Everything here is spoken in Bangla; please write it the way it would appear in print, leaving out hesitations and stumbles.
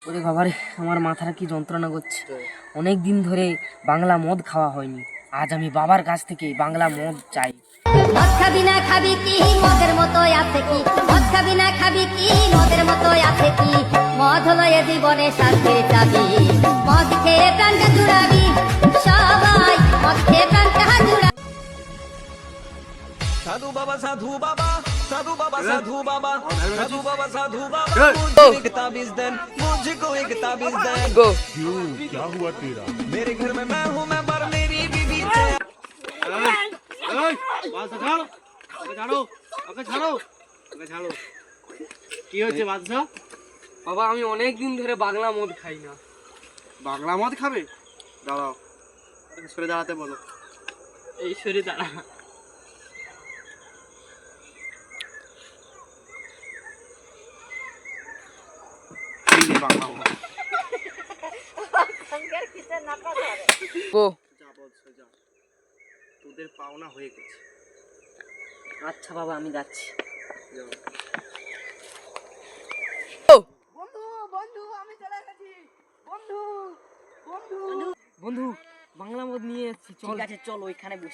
ওরে বাবারে, আমার মাথাটা কি যন্ত্রণা করছে। অনেক দিন ধরে বাংলা মদ খাওয়া হয়নি। আজ আমি বাবার কাছ থেকে বাংলা মদ চাই। মদ খাবি না খাবি কি মদের মতো আছে কি, মদ খাবি না খাবি কি মদের মতো আছে কি, মদ হলো এ জীবনে শান্তির চাবি, মদ খেয়ে প্রাণটা জুড়াবি, সবাই মদ খেয়ে প্রাণটা জুড়াবি। साधु बाबा साधु बाबा साधु बाबा साधु बाबा साधु बाबा साधु बाबा मुझे एक ताबीज दें, मुझको एक ताबीज दें। क्यों, क्या हुआ तेरा? मेरे घर में मैं हूँ मैं पर मेरी बीवी है। কি হচ্ছে বাদশা? বাবা, আমি অনেক দিন ধরে বাংলা মদ খাই না। বাংলা মদ খাবে? দাঁড়াও, সরে দাঁড়াতে বলো। এই সরে দাঁড়া। এই নে বাংলা মদ। যা বলছো যা, তোদের পাওনা হয়ে গেছে। আচ্ছা বাবা, আমি যাচ্ছি। যাও। বন্ধু, বাংলা মদ নিয়ে এসেছি, ঠিক আছে চল ওইখানে বসি।